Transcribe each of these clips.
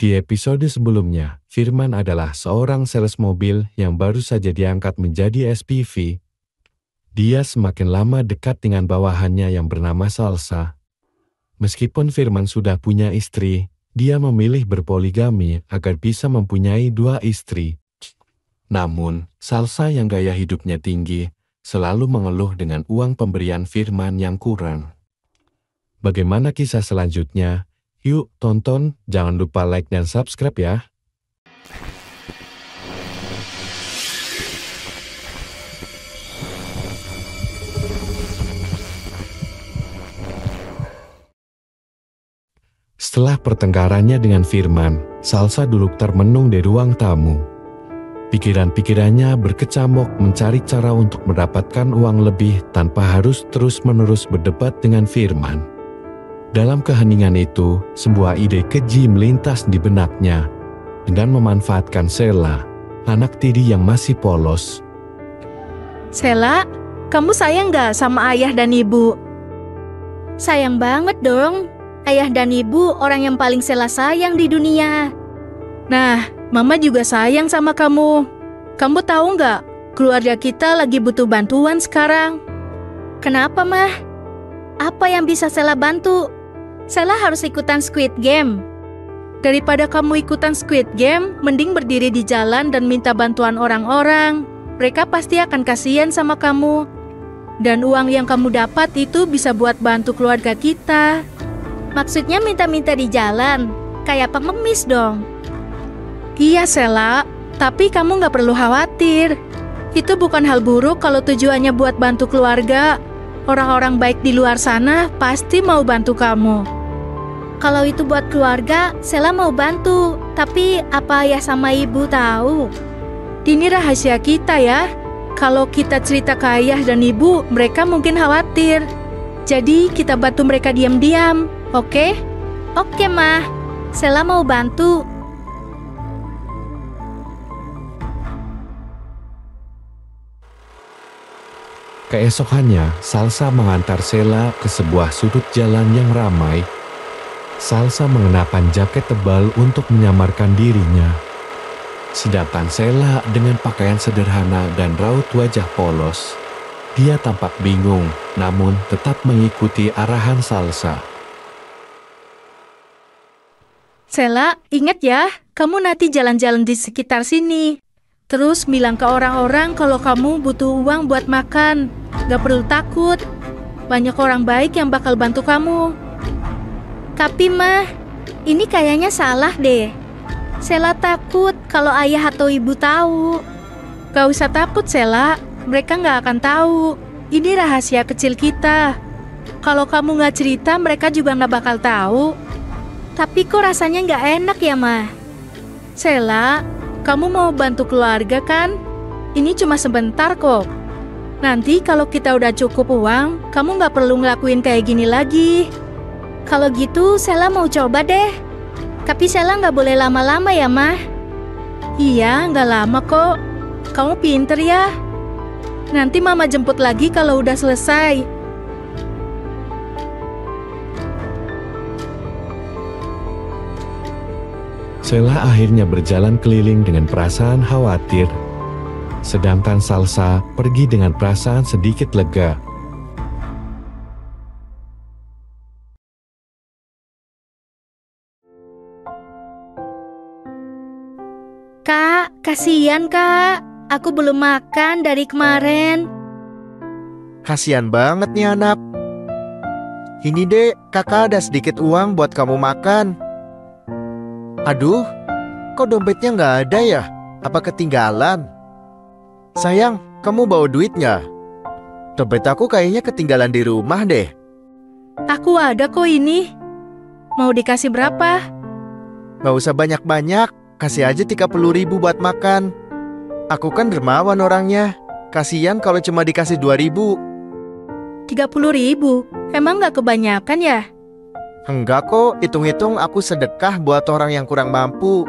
Di episode sebelumnya, Firman adalah seorang sales mobil yang baru saja diangkat menjadi SPV. Dia semakin lama dekat dengan bawahannya yang bernama Salsa. Meskipun Firman sudah punya istri, dia memilih berpoligami agar bisa mempunyai 2 istri. Namun, Salsa yang gaya hidupnya tinggi, selalu mengeluh dengan uang pemberian Firman yang kurang. Bagaimana kisah selanjutnya? Yuk tonton, jangan lupa like dan subscribe ya. Setelah pertengkarannya dengan Firman, Salsa duduk termenung di ruang tamu. Pikiran-pikirannya berkecamuk mencari cara untuk mendapatkan uang lebih tanpa harus terus-menerus berdebat dengan Firman. Dalam keheningan itu, sebuah ide keji melintas di benaknya dengan memanfaatkan Sela, anak tiri yang masih polos. Sela, kamu sayang gak sama ayah dan ibu? Sayang banget dong. Ayah dan ibu orang yang paling Sela sayang di dunia. Nah, Mama juga sayang sama kamu. Kamu tahu gak, keluarga kita lagi butuh bantuan sekarang. Kenapa, Mah? Apa yang bisa Sela bantu? Sela harus ikutan Squid Game. Daripada kamu ikutan Squid Game, mending berdiri di jalan dan minta bantuan orang-orang. Mereka pasti akan kasihan sama kamu. Dan uang yang kamu dapat itu bisa buat bantu keluarga kita. Maksudnya minta-minta di jalan? Kayak pengemis dong. Iya Sela, tapi kamu gak perlu khawatir. Itu bukan hal buruk kalau tujuannya buat bantu keluarga. Orang-orang baik di luar sana pasti mau bantu kamu. Kalau itu buat keluarga, Sela mau bantu. Tapi apa ayah sama ibu tahu? Ini rahasia kita ya. Kalau kita cerita ke ayah dan ibu, mereka mungkin khawatir. Jadi kita bantu mereka diam-diam, oke? Oke, Mah. Sela mau bantu. Keesokannya, Salsa mengantar Sela ke sebuah sudut jalan yang ramai. Salsa mengenakan jaket tebal untuk menyamarkan dirinya. Sedangkan Sela dengan pakaian sederhana dan raut wajah polos. Dia tampak bingung, namun tetap mengikuti arahan Salsa. Sela, ingat ya, kamu nanti jalan-jalan di sekitar sini. Terus bilang ke orang-orang kalau kamu butuh uang buat makan. Gak perlu takut, banyak orang baik yang bakal bantu kamu. Tapi Mah, ini kayaknya salah deh. Sela takut kalau ayah atau ibu tahu. Gak usah takut Sela, mereka gak akan tahu. Ini rahasia kecil kita. Kalau kamu gak cerita, mereka juga gak bakal tahu. Tapi kok rasanya gak enak ya Mah? Sela, kamu mau bantu keluarga kan? Ini cuma sebentar kok. Nanti kalau kita udah cukup uang, kamu gak perlu ngelakuin kayak gini lagi. Kalau gitu, Sela mau coba deh. Tapi Sela nggak boleh lama-lama ya, Mah? Iya, nggak lama kok. Kamu pinter ya. Nanti Mama jemput lagi kalau udah selesai. Sela akhirnya berjalan keliling dengan perasaan khawatir. Sedangkan Salsa pergi dengan perasaan sedikit lega. Kak, kasihan Kak. Aku belum makan dari kemarin. Kasihan banget nih anak. Ini dek, kakak ada sedikit uang buat kamu makan. Aduh, kok dompetnya nggak ada ya? Apa ketinggalan? Sayang, kamu bawa duit nggak? Dompet aku kayaknya ketinggalan di rumah deh. Aku ada kok ini. Mau dikasih berapa? Nggak usah banyak-banyak. Kasih aja 30.000 buat makan. Aku kan dermawan orangnya. Kasian kalau cuma dikasih 2.000. 30.000? Emang gak kebanyakan ya? Enggak kok, hitung-hitung aku sedekah buat orang yang kurang mampu.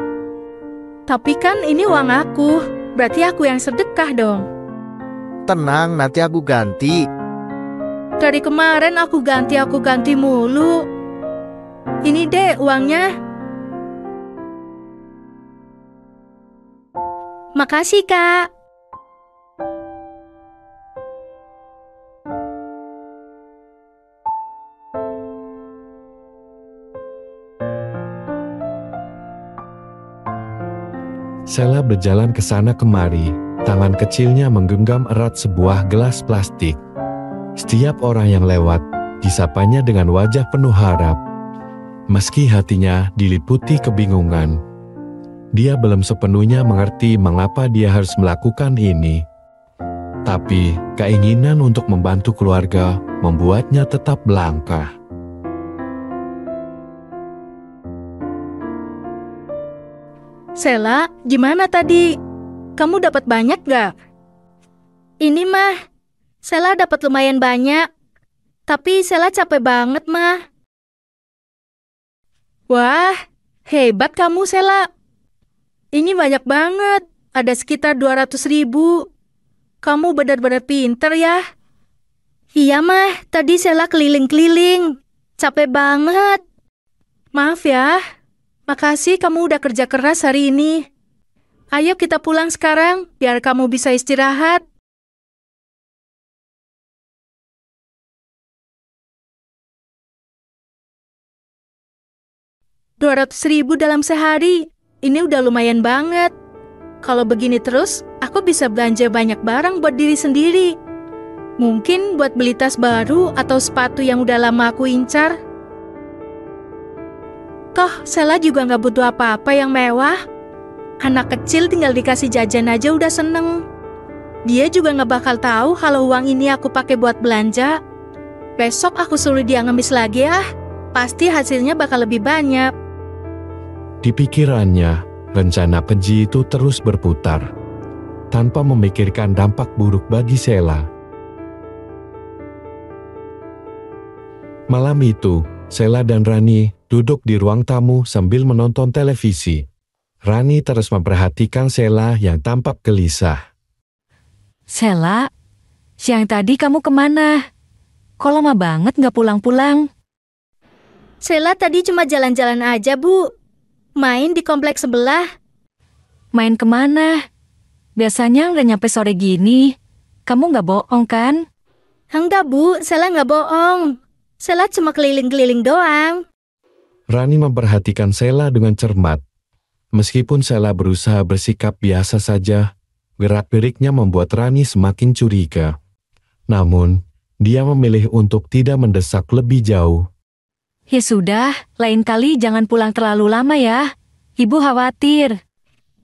Tapi kan ini uang aku. Berarti aku yang sedekah dong. Tenang, nanti aku ganti. Dari kemarin aku ganti mulu. Ini deh uangnya. Makasih, Kak. Sheila berjalan ke sana kemari, tangan kecilnya menggenggam erat sebuah gelas plastik. Setiap orang yang lewat, disapanya dengan wajah penuh harap. Meski hatinya diliputi kebingungan, dia belum sepenuhnya mengerti mengapa dia harus melakukan ini. Tapi, keinginan untuk membantu keluarga membuatnya tetap melangkah. Sheila, gimana tadi? Kamu dapat banyak gak? Ini mah, Sheila dapat lumayan banyak. Tapi Sheila capek banget mah. Wah, hebat kamu Sheila. Ini banyak banget, ada sekitar 200.000. Kamu benar-benar pinter ya. Iya mah, tadi Sheila keliling-keliling. Capek banget. Maaf ya, makasih kamu udah kerja keras hari ini. Ayo kita pulang sekarang, biar kamu bisa istirahat. $200.000 dalam sehari, ini udah lumayan banget. Kalau begini terus, aku bisa belanja banyak barang buat diri sendiri. Mungkin buat beli tas baru atau sepatu yang udah lama aku incar. Toh, Sheila juga nggak butuh apa-apa yang mewah. Anak kecil tinggal dikasih jajan aja udah seneng. Dia juga nggak bakal tahu kalau uang ini aku pakai buat belanja. Besok aku suruh dia ngemis lagi ya. Pasti hasilnya bakal lebih banyak. Di pikirannya, rencana keji itu terus berputar, tanpa memikirkan dampak buruk bagi Sheila. Malam itu, Sheila dan Rani duduk di ruang tamu sambil menonton televisi. Rani terus memperhatikan Sheila yang tampak gelisah. Sheila, siang tadi kamu kemana? Kok lama banget nggak pulang-pulang? Sheila tadi cuma jalan-jalan aja, Bu. Main di kompleks sebelah. Main kemana? Biasanya nggak nyampe sore gini. Kamu nggak bohong kan? Enggak, Bu. Sheila nggak bohong. Sheila cuma keliling-keliling doang. Rani memperhatikan Sheila dengan cermat. Meskipun Sheila berusaha bersikap biasa saja, gerak-geriknya membuat Rani semakin curiga. Namun, dia memilih untuk tidak mendesak lebih jauh. Ya sudah, lain kali jangan pulang terlalu lama ya. Ibu khawatir.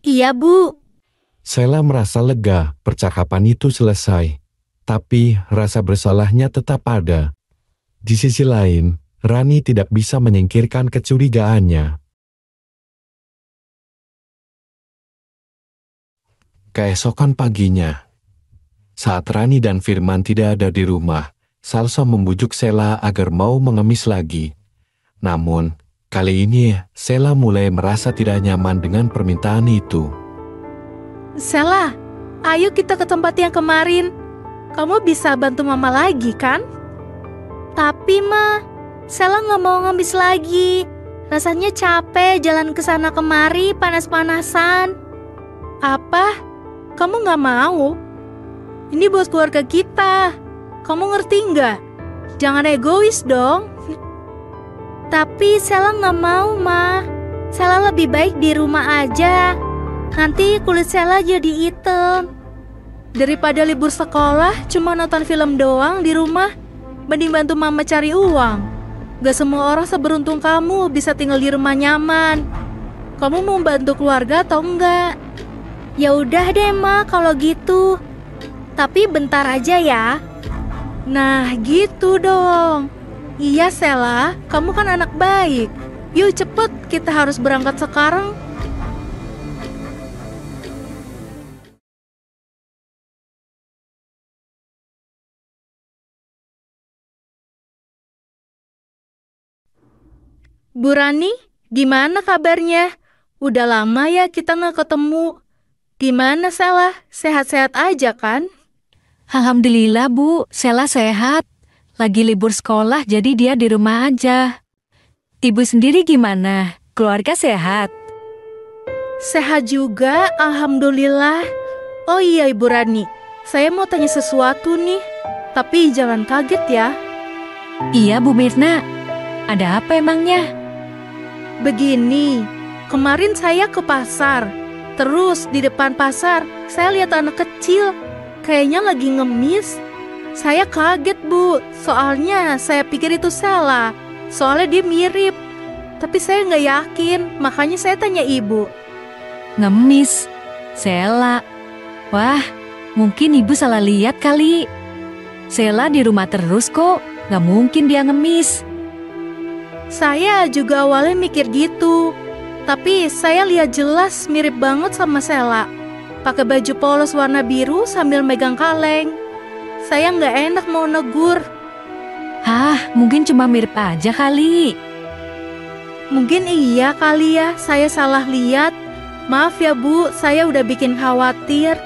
Iya, Bu. Sheila merasa lega percakapan itu selesai. Tapi rasa bersalahnya tetap ada. Di sisi lain, Rani tidak bisa menyingkirkan kecurigaannya. Keesokan paginya, saat Rani dan Firman tidak ada di rumah, Salsa membujuk Sheila agar mau mengemis lagi. Namun, kali ini Sheila mulai merasa tidak nyaman dengan permintaan itu. Sheila, ayo kita ke tempat yang kemarin. Kamu bisa bantu Mama lagi kan? Tapi, Ma, Sheila nggak mau ngemis lagi. Rasanya capek jalan ke sana kemari panas-panasan. Apa? Kamu nggak mau? Ini buat keluarga kita. Kamu ngerti nggak? Jangan egois dong. Tapi Sheila nggak mau, Ma. Sheila lebih baik di rumah aja. Nanti kulit Sheila jadi hitam. Daripada libur sekolah cuma nonton film doang di rumah, mending bantu Mama cari uang. Gak semua orang seberuntung kamu bisa tinggal di rumah nyaman. Kamu mau bantu keluarga atau enggak? Ya udah deh, Ma, kalau gitu. Tapi bentar aja ya. Nah, gitu dong. Iya, Sheila, kamu kan anak baik. Yuk cepet, kita harus berangkat sekarang. Bu Rani, gimana kabarnya? Udah lama ya kita nggak ketemu. Gimana Sheila? Sehat-sehat aja kan? Alhamdulillah Bu, Sheila sehat. Lagi libur sekolah jadi dia di rumah aja. Ibu sendiri gimana? Keluarga sehat? Sehat juga, alhamdulillah. Oh iya Ibu Rani, saya mau tanya sesuatu nih. Tapi jangan kaget ya. Iya Bu Mirna, ada apa emangnya? Begini, kemarin saya ke pasar. Terus di depan pasar, saya lihat anak kecil. Kayaknya lagi ngemis. Saya kaget Bu, soalnya saya pikir itu Sela. Soalnya dia mirip. Tapi saya nggak yakin, makanya saya tanya Ibu. Ngemis, Sela. Wah, mungkin Ibu salah lihat kali. Sela di rumah terus kok, gak mungkin dia ngemis. Saya juga awalnya mikir gitu. Tapi saya lihat jelas mirip banget sama Sela. Pakai baju polos warna biru sambil megang kaleng. Saya nggak enak mau negur. Hah, mungkin cuma mirip aja kali. Mungkin iya kali ya, saya salah lihat. Maaf ya Bu, saya udah bikin khawatir.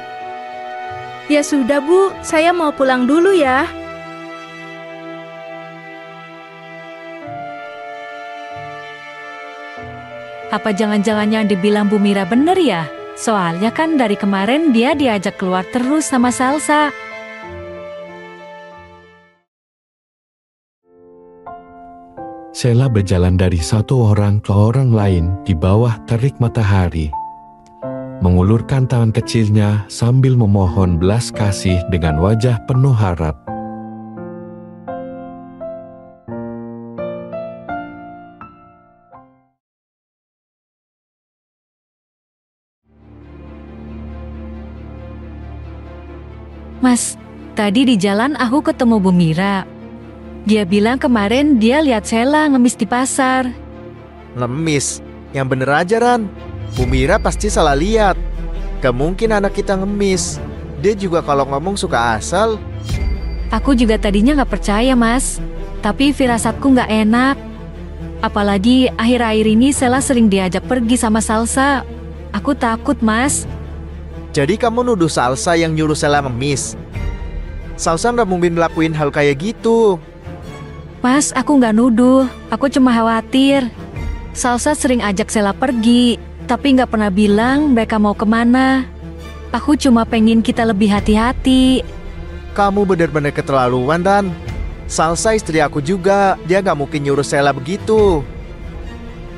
Ya sudah Bu, saya mau pulang dulu ya. Apa jangan-jangan yang dibilang Bu Mira bener ya? Soalnya kan dari kemarin dia diajak keluar terus sama Salsa. Sela berjalan dari satu orang ke orang lain di bawah terik matahari. Mengulurkan tangan kecilnya sambil memohon belas kasih dengan wajah penuh harap. Mas, tadi di jalan aku ketemu Bu Mira. Dia bilang kemarin dia lihat Sela ngemis di pasar. Ngemis? Yang bener aja Ran. Bu Mira pasti salah lihat. Gak mungkin anak kita ngemis. Dia juga kalau ngomong suka asal. Aku juga tadinya gak percaya Mas. Tapi firasatku gak enak. Apalagi akhir-akhir ini Sela sering diajak pergi sama Salsa. Aku takut Mas. Jadi kamu nuduh Salsa yang nyuruh Sela ngemis? Salsa gak mungkin ngelakuin hal kayak gitu. Mas, aku gak nuduh. Aku cuma khawatir. Salsa sering ajak Sela pergi, tapi gak pernah bilang mereka mau kemana. Aku cuma pengen kita lebih hati-hati. Kamu bener-bener keterlaluan Dan. Salsa istri aku juga. Dia gak mungkin nyuruh Sela begitu.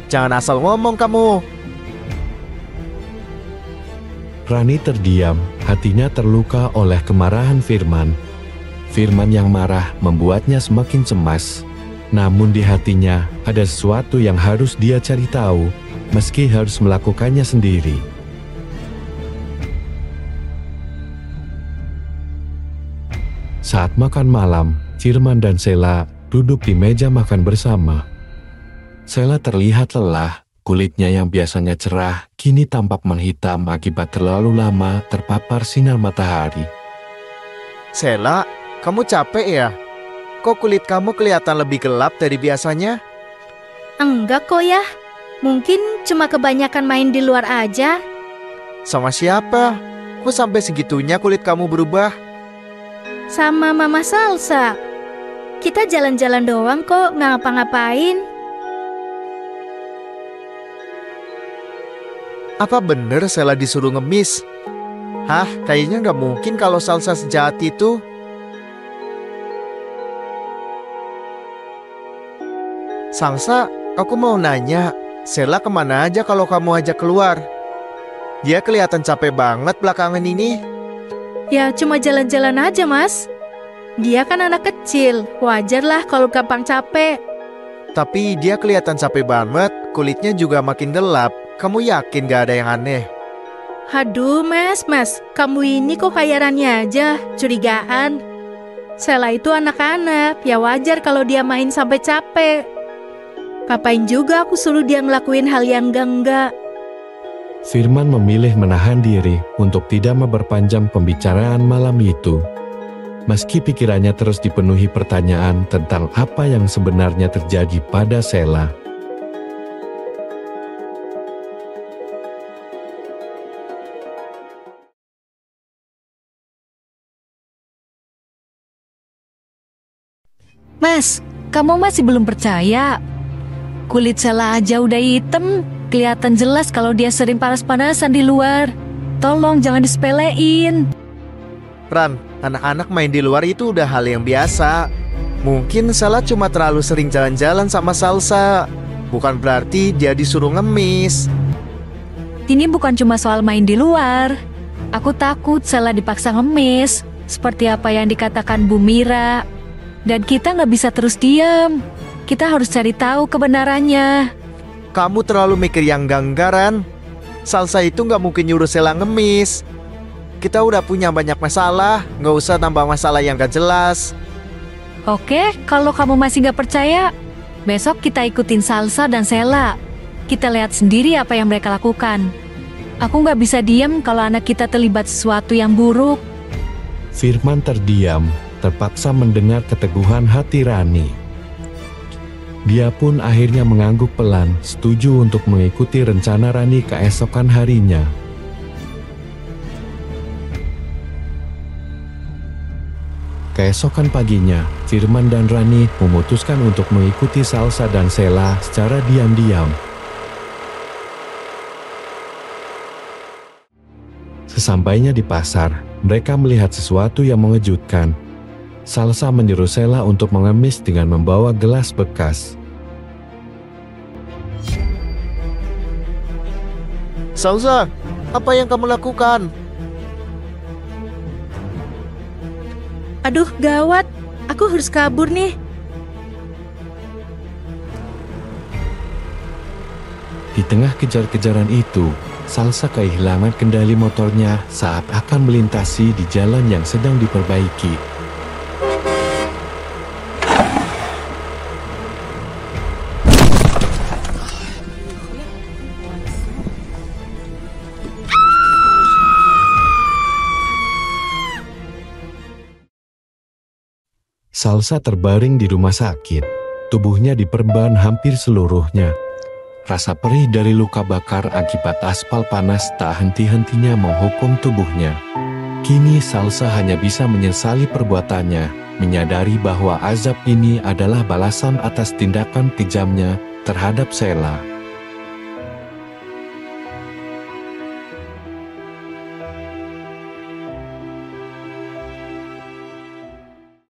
Jangan asal ngomong kamu. Rani terdiam, hatinya terluka oleh kemarahan Firman. Firman yang marah membuatnya semakin cemas. Namun di hatinya ada sesuatu yang harus dia cari tahu, meski harus melakukannya sendiri. Saat makan malam, Firman dan Sela duduk di meja makan bersama. Sela terlihat lelah, kulitnya yang biasanya cerah kini tampak menghitam akibat terlalu lama terpapar sinar matahari. Sela, kamu capek ya? Kok kulit kamu kelihatan lebih gelap dari biasanya? Enggak kok ya. Mungkin cuma kebanyakan main di luar aja. Sama siapa? Kok sampai segitunya kulit kamu berubah? Sama Mama Salsa. Kita jalan-jalan doang kok, nggak ngapa-ngapain. Apa bener Sela disuruh ngemis? Hah, kayaknya nggak mungkin kalau Salsa sejahat itu. Salsa, aku mau nanya, Sela kemana aja kalau kamu ajak keluar? Dia kelihatan capek banget belakangan ini. Ya cuma jalan-jalan aja Mas. Dia kan anak kecil, wajarlah kalau gampang capek. Tapi dia kelihatan capek banget, kulitnya juga makin gelap. Kamu yakin gak ada yang aneh? Aduh mas, kamu ini kok kayak Rani aja, curigaan. Sela itu anak-anak, ya wajar kalau dia main sampai capek. Ngapain juga aku suruh dia ngelakuin hal yang enggak. Firman memilih menahan diri untuk tidak memperpanjang pembicaraan malam itu. Meski pikirannya terus dipenuhi pertanyaan tentang apa yang sebenarnya terjadi pada Sela. Mas, kamu masih belum percaya? Kulit Sela aja udah hitam, Kelihatan jelas kalau dia sering panas-panasan di luar. Tolong jangan disepelein. Ran, anak-anak main di luar itu udah hal yang biasa. Mungkin Sela cuma terlalu sering jalan-jalan sama Salsa. Bukan berarti dia disuruh ngemis. Ini bukan cuma soal main di luar. Aku takut Sela dipaksa ngemis, seperti apa yang dikatakan Bu Mira. Dan kita nggak bisa terus diam. Kita harus cari tahu kebenarannya. Kamu terlalu mikir yang ganggaran. Salsa itu nggak mungkin nyuruh Sela ngemis. Kita udah punya banyak masalah, nggak usah tambah masalah yang gak jelas. Oke, kalau kamu masih nggak percaya, besok kita ikutin Salsa dan Sela. Kita lihat sendiri apa yang mereka lakukan. Aku nggak bisa diam kalau anak kita terlibat sesuatu yang buruk. Firman terdiam, terpaksa mendengar keteguhan hati Rani. Dia pun akhirnya mengangguk pelan, setuju untuk mengikuti rencana Rani keesokan harinya. Keesokan paginya, Firman dan Rani memutuskan untuk mengikuti Salsa dan Sela secara diam-diam. Sesampainya di pasar, mereka melihat sesuatu yang mengejutkan. Salsa menyuruh Sela untuk mengemis dengan membawa gelas bekas. Salsa, apa yang kamu lakukan? Aduh, gawat. Aku harus kabur nih. Di tengah kejar-kejaran itu, Salsa kehilangan kendali motornya saat akan melintasi di jalan yang sedang diperbaiki. Salsa terbaring di rumah sakit. Tubuhnya diperban hampir seluruhnya. Rasa perih dari luka bakar akibat aspal panas tak henti-hentinya menghukum tubuhnya. Kini Salsa hanya bisa menyesali perbuatannya, menyadari bahwa azab ini adalah balasan atas tindakan kejamnya terhadap Sela.